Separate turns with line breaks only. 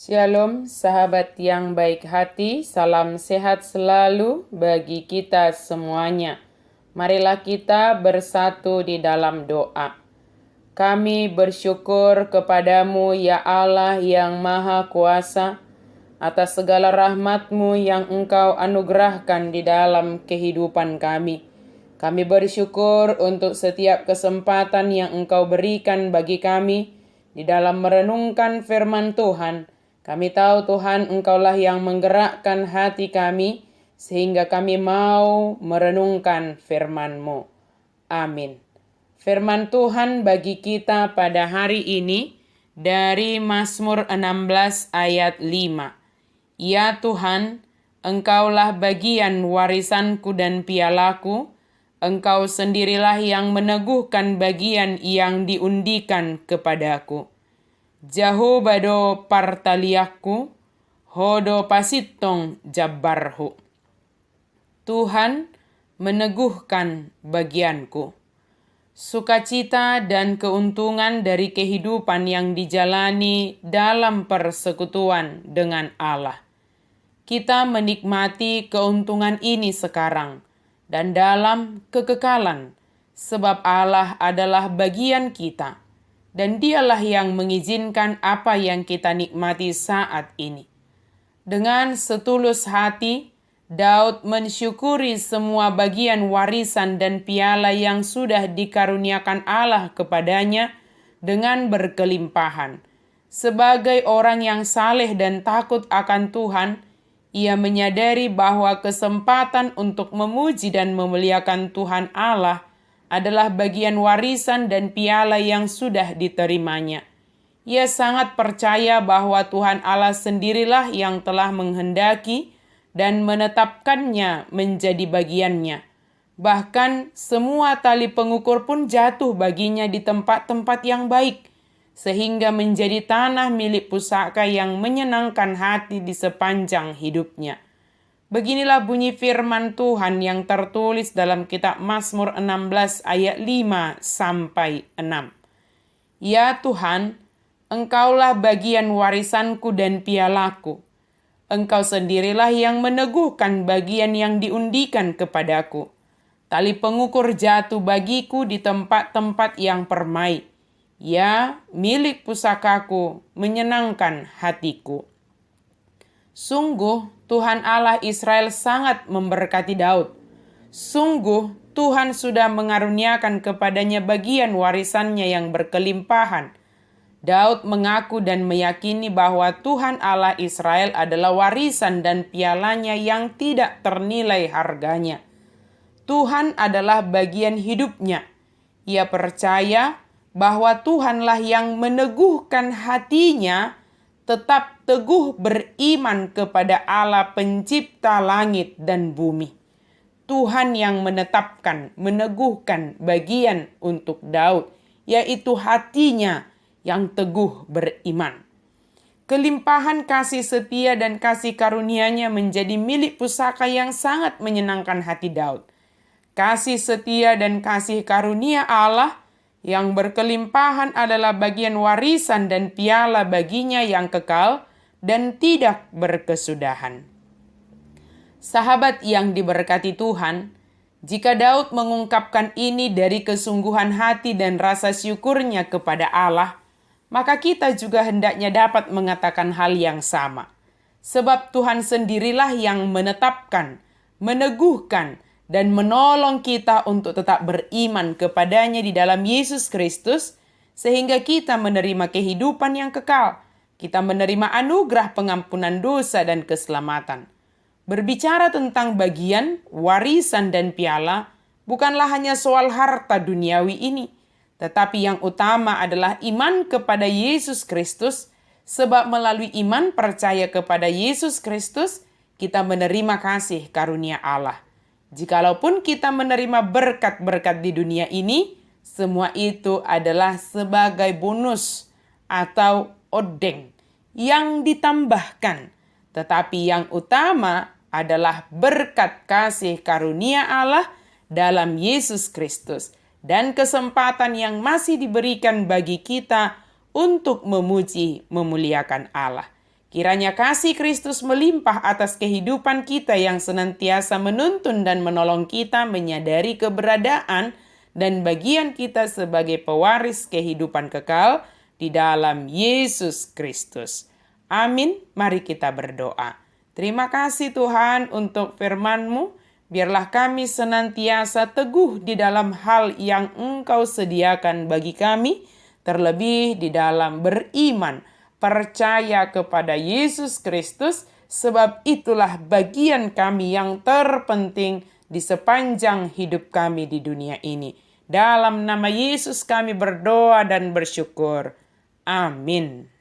Shalom sahabat yang baik hati, salam sehat selalu bagi kita semuanya. Marilah kita bersatu di dalam doa. Kami bersyukur kepadamu ya Allah yang Maha Kuasa atas segala rahmat-Mu yang Engkau anugerahkan di dalam kehidupan kami. Kami bersyukur untuk setiap kesempatan yang Engkau berikan bagi kami di dalam merenungkan firman Tuhan. Kami tahu Tuhan Engkaulah yang menggerakkan hati kami sehingga kami mau merenungkan firman-Mu. Amin. Firman Tuhan bagi kita pada hari ini dari Mazmur 16 ayat 5. Ya Tuhan, Engkaulah bagian warisanku dan pialaku, Engkau sendirilah yang meneguhkan bagian yang diundikan kepadaku. Jaho bado partaliakku, hodo pasitong jabbarhu. Tuhan meneguhkan bagianku. Sukacita dan keuntungan dari kehidupan yang dijalani dalam persekutuan dengan Allah. Kita menikmati keuntungan ini sekarang dan dalam kekekalan, sebab Allah adalah bagian kita. Dan dialah yang mengizinkan apa yang kita nikmati saat ini. Dengan setulus hati, Daud mensyukuri semua bagian warisan dan piala yang sudah dikaruniakan Allah kepadanya dengan berkelimpahan. Sebagai orang yang saleh dan takut akan Tuhan, ia menyadari bahwa kesempatan untuk memuji dan memuliakan Tuhan Allah adalah bagian warisan dan piala yang sudah diterimanya. Ia sangat percaya bahwa Tuhan Allah sendirilah yang telah menghendaki dan menetapkannya menjadi bagiannya. Bahkan semua tali pengukur pun jatuh baginya di tempat-tempat yang baik, sehingga menjadi tanah milik pusaka yang menyenangkan hati di sepanjang hidupnya. Beginilah bunyi firman Tuhan yang tertulis dalam kitab Mazmur 16 ayat 5 sampai 6. Ya Tuhan, Engkaulah bagian warisanku dan pialaku. Engkau sendirilah yang meneguhkan bagian yang diundikan kepadaku. Tali pengukur jatuh bagiku di tempat-tempat yang permai. Ya, milik pusakaku, menyenangkan hatiku. Sungguh Tuhan Allah Israel sangat memberkati Daud. Sungguh Tuhan sudah mengaruniakan kepadanya bagian warisannya yang berkelimpahan. Daud mengaku dan meyakini bahwa Tuhan Allah Israel adalah warisan dan pialanya yang tidak ternilai harganya. Tuhan adalah bagian hidupnya. Ia percaya bahwa Tuhanlah yang meneguhkan hatinya tetap teguh beriman kepada Allah pencipta langit dan bumi. Tuhan yang menetapkan, meneguhkan bagian untuk Daud, yaitu hatinya yang teguh beriman. Kelimpahan kasih setia dan kasih karunia-Nya menjadi milik pusaka yang sangat menyenangkan hati Daud. Kasih setia dan kasih karunia Allah yang berkelimpahan adalah bagian warisan dan piala baginya yang kekal dan tidak berkesudahan. Sahabat yang diberkati Tuhan, jika Daud mengungkapkan ini dari kesungguhan hati dan rasa syukurnya kepada Allah, maka kita juga hendaknya dapat mengatakan hal yang sama. Sebab Tuhan sendirilah yang menetapkan, meneguhkan, dan menolong kita untuk tetap beriman kepadanya di dalam Yesus Kristus, sehingga kita menerima kehidupan yang kekal. Kita menerima anugerah pengampunan dosa dan keselamatan. Berbicara tentang bagian, warisan, dan piala, bukanlah hanya soal harta duniawi ini, tetapi yang utama adalah iman kepada Yesus Kristus, sebab melalui iman percaya kepada Yesus Kristus, kita menerima kasih karunia Allah. Jikalaupun kita menerima berkat-berkat di dunia ini, semua itu adalah sebagai bonus atau odeng yang ditambahkan. Tetapi yang utama adalah berkat kasih karunia Allah dalam Yesus Kristus dan kesempatan yang masih diberikan bagi kita untuk memuji, memuliakan Allah. Kiranya kasih Kristus melimpah atas kehidupan kita yang senantiasa menuntun dan menolong kita menyadari keberadaan dan bagian kita sebagai pewaris kehidupan kekal di dalam Yesus Kristus. Amin. Mari kita berdoa. Terima kasih Tuhan untuk firman-Mu. Biarlah kami senantiasa teguh di dalam hal yang Engkau sediakan bagi kami, terlebih di dalam beriman, percaya kepada Yesus Kristus, sebab itulah bagian kami yang terpenting di sepanjang hidup kami di dunia ini. Dalam nama Yesus kami berdoa dan bersyukur. Amin.